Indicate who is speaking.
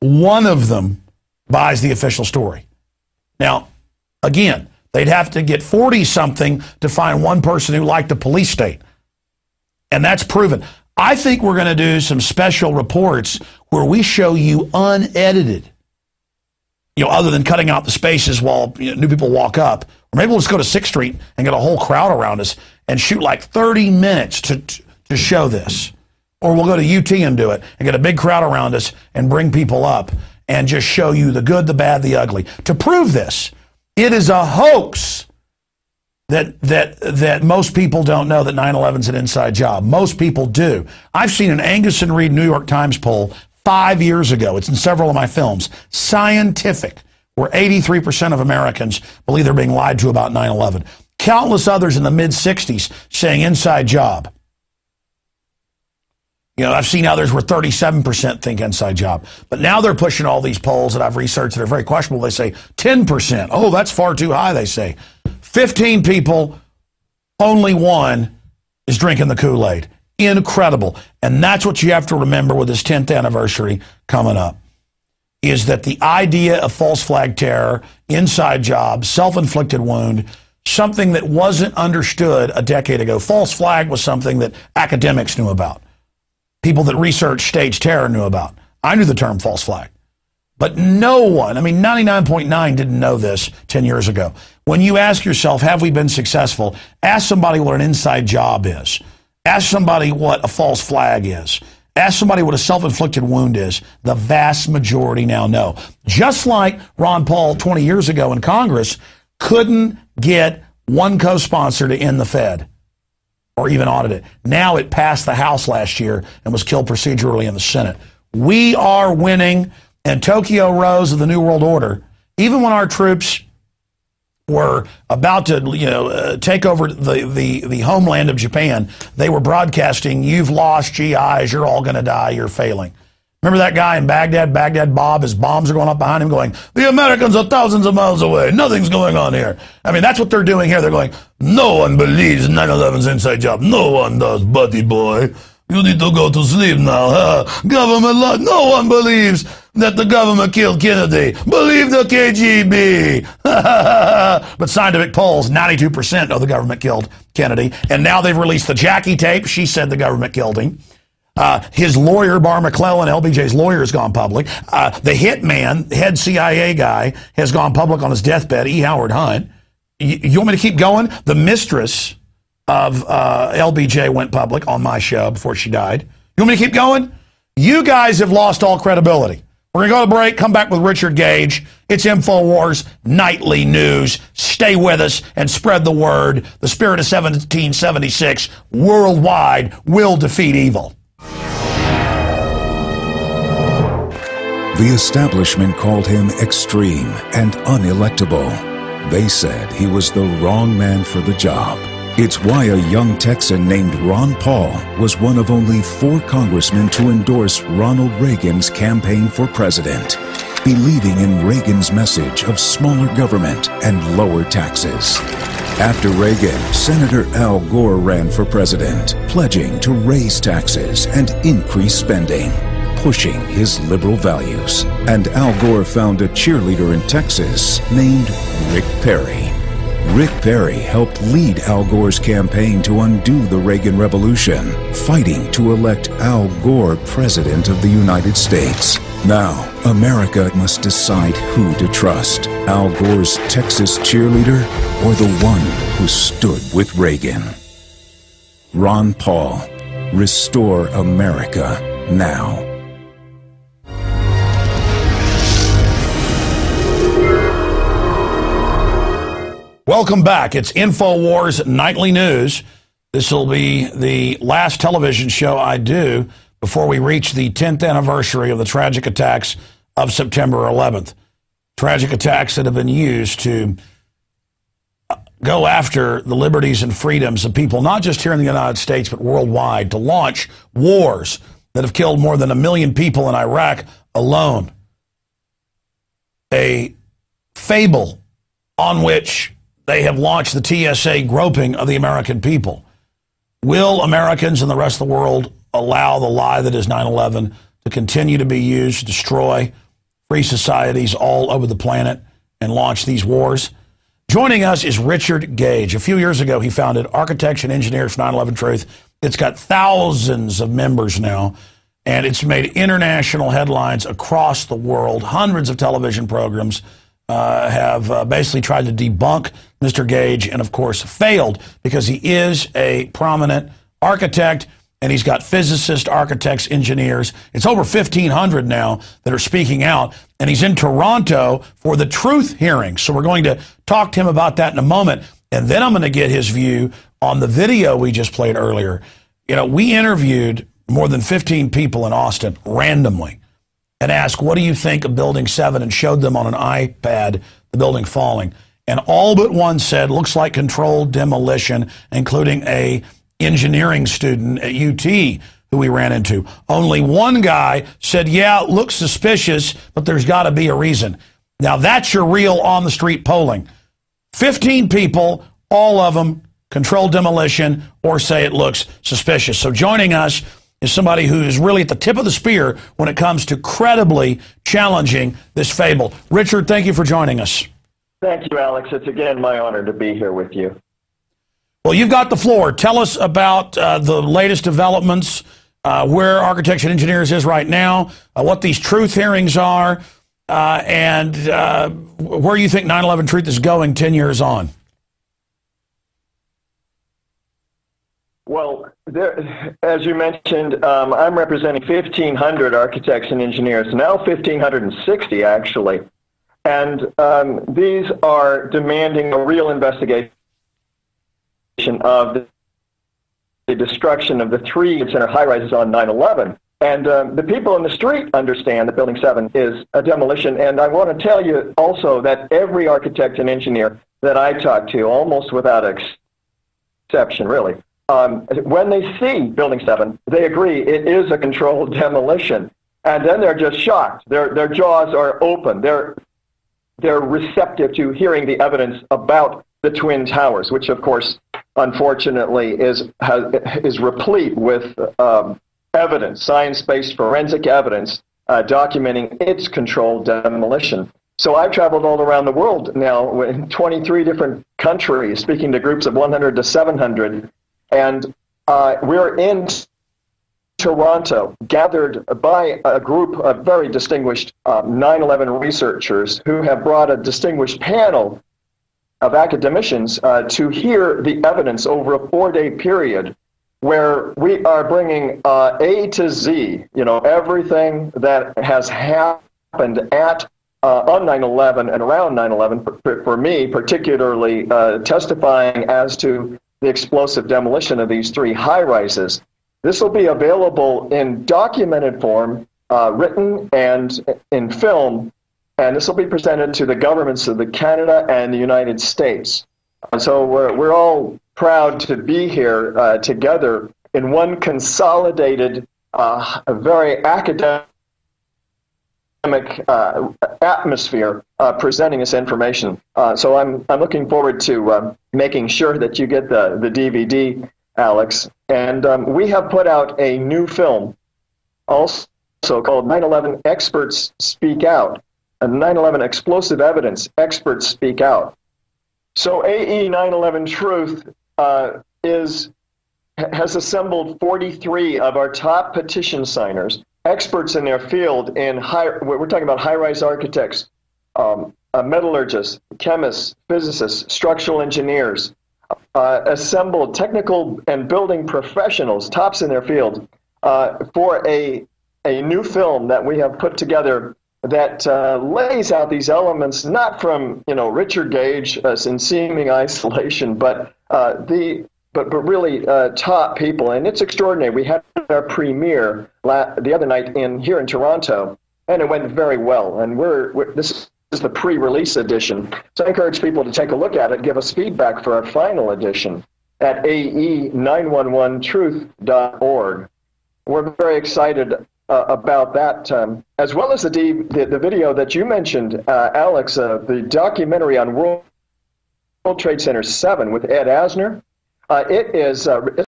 Speaker 1: one of them buys the official story. Now, again, they'd have to get 40-something to find one person who liked the police state. And that's proven. I think we're going to do some special reports where we show you unedited, other than cutting out the spaces while new people walk up. Or maybe we'll just go to 6th Street and get a whole crowd around us and shoot like 30 minutes to show this. Or we'll go to UT and do it and get a big crowd around us and bring people up and just show you the good, the bad, the ugly. To prove this, it is a hoax that most people don't know that 9/11 is an inside job. Most people do. I've seen an Angus and Reid New York Times poll 5 years ago. It's in several of my films. Scientific, where 83% of Americans believe they're being lied to about 9/11. Countless others in the mid-60s saying inside job. I've seen others where 37% think inside job. But now they're pushing all these polls that I've researched that are very questionable. They say 10%. Oh, that's far too high, they say. 15 people, only one is drinking the Kool-Aid. Incredible. And that's what you have to remember with this 10th anniversary coming up, is that the idea of false flag terror, inside job, self-inflicted wound, something that wasn't understood a decade ago. False flag was something that academics knew about. People that research stage terror knew about. I knew the term false flag. But no one, 99.9 didn't know this 10 years ago. When you ask yourself, have we been successful? Ask somebody what an inside job is. Ask somebody what a false flag is. Ask somebody what a self-inflicted wound is. The vast majority now know. Just like Ron Paul 20 years ago in Congress couldn't get one co-sponsor to end the Fed or even audit it. Now it passed the House last year and was killed procedurally in the Senate. We are winning, and Tokyo rose of the New World Order. Even when our troops were about to, take over the homeland of Japan, they were broadcasting, "You've lost GIs, you're all going to die, you're failing." Remember that guy in Baghdad Bob, his bombs are going up behind him going, "The Americans are thousands of miles away. Nothing's going on here." That's what they're doing here. They're going, "No one believes 9/11's inside job. No one does, buddy boy. You need to go to sleep now. Government lie. No one believes that the government killed Kennedy. Believe the KGB." But scientific polls, 92% know the government killed Kennedy. And now they've released the Jackie tape. She said the government killed him. His lawyer, Barr McClellan, LBJ's lawyer, has gone public. The hitman, head CIA guy, has gone public on his deathbed, E. Howard Hunt. You want me to keep going? The mistress of LBJ went public on my show before she died. You want me to keep going? You guys have lost all credibility. We're going to go to break, come back with Richard Gage. It's InfoWars Nightly News. Stay with us and spread the word. The spirit of 1776 worldwide will defeat evil.
Speaker 2: The establishment called him extreme and unelectable. They said he was the wrong man for the job. It's why a young Texan named Ron Paul was one of only 4 congressmen to endorse Ronald Reagan's campaign for president, believing in Reagan's message of smaller government and lower taxes. After Reagan, Senator Al Gore ran for president, pledging to raise taxes and increase spending, pushing his liberal values. And Al Gore found a cheerleader in Texas named Rick Perry. Rick Perry helped lead Al Gore's campaign to undo the Reagan Revolution, fighting to elect Al Gore president of the United States. Now, America must decide who to trust, Al Gore's Texas cheerleader or the one who stood with Reagan. Ron Paul, restore America now.
Speaker 1: Welcome back. It's InfoWars Nightly News. This will be the last television show I do before we reach the 10th anniversary of the tragic attacks of September 11th. Tragic attacks that have been used to go after the liberties and freedoms of people, not just here in the United States, but worldwide, to launch wars that have killed more than 1 million people in Iraq alone. A fable on which they have launched the TSA groping of the American people. Will Americans and the rest of the world allow the lie that is 9/11 to continue to be used to destroy free societies all over the planet and launch these wars. Joining us is Richard Gage. A few years ago, he founded Architects and Engineers for 9/11 Truth. It's got thousands of members now, and it's made international headlines across the world. Hundreds of television programs have basically tried to debunk Mr. Gage, and of course failed, because he is a prominent architect, and he's got physicists, architects, engineers. It's over 1,500 now that are speaking out, and he's in Toronto for the truth hearing. So we're going to talk to him about that in a moment, and then I'm going to get his view on the video we just played earlier. You know, we interviewed more than 15 people in Austin randomly and asked, what do you think of Building 7, and showed them on an iPad the building falling. And all but one said, looks like controlled demolition, including a engineering student at UT who we ran into. Only one guy said, yeah, it looks suspicious, but there's got to be a reason. Now, that's your real on-the-street polling. 15 people, all of them controlled demolition or say it looks suspicious. So joining us is somebody who is really at the tip of the spear when it comes to credibly challenging this fable. Richard, thank you for joining us.
Speaker 3: Thank you, Alex. It's again my honor to be here with you.
Speaker 1: Well, you've got the floor. Tell us about the latest developments, where Architects and Engineers is right now, what these truth hearings are, and where you think 9/11 Truth is going 10 years on.
Speaker 3: Well, as you mentioned, I'm representing 1,500 architects and engineers, now 1,560 actually, and these are demanding a real investigation of the destruction of the 3 center high-rises on 9/11. And the people in the street understand that Building 7 is a demolition. And I want to tell you also that every architect and engineer that I talk to, almost without exception really, when they see Building 7, they agree it is a controlled demolition. And then they're just shocked. Their jaws are open. They're receptive to hearing the evidence about the Twin Towers, which of course, unfortunately, is replete with evidence, science-based forensic evidence, documenting its controlled demolition. So I've traveled all around the world now in 23 different countries, speaking to groups of 100 to 700, and we're in Toronto, gathered by a group of very distinguished 9/11 researchers who have brought a distinguished panel of academicians to hear the evidence over a 4-day period, where we are bringing A to Z, you know, everything that has happened at on 9/11 and around 9/11. For me, particularly testifying as to the explosive demolition of these 3 high-rises. This will be available in documented form, written and in film, and this will be presented to the governments of Canada and the United States. So we're all proud to be here together in one consolidated, very academic atmosphere, presenting this information. So I'm looking forward to making sure that you get the DVD, Alex. And we have put out a new film, also called 9/11 Experts Speak Out, and 9/11 Explosive Evidence Experts Speak Out. So AE 9/11 Truth has assembled 43 of our top petition signers, experts in their field, we're talking about high-rise architects, metallurgists, chemists, physicists, structural engineers, assembled technical and building professionals, tops in their field, for a new film that we have put together that lays out these elements, not from Richard Gage in seeming isolation, but really top people, and it's extraordinary. We had our premiere the other night here in Toronto, and it went very well. And this is the pre-release edition, so I encourage people to take a look at it, give us feedback for our final edition at ae911truth.org. We're very excited about that, as well as the video that you mentioned, Alex, the documentary on World Trade Center 7 with Ed Asner. It is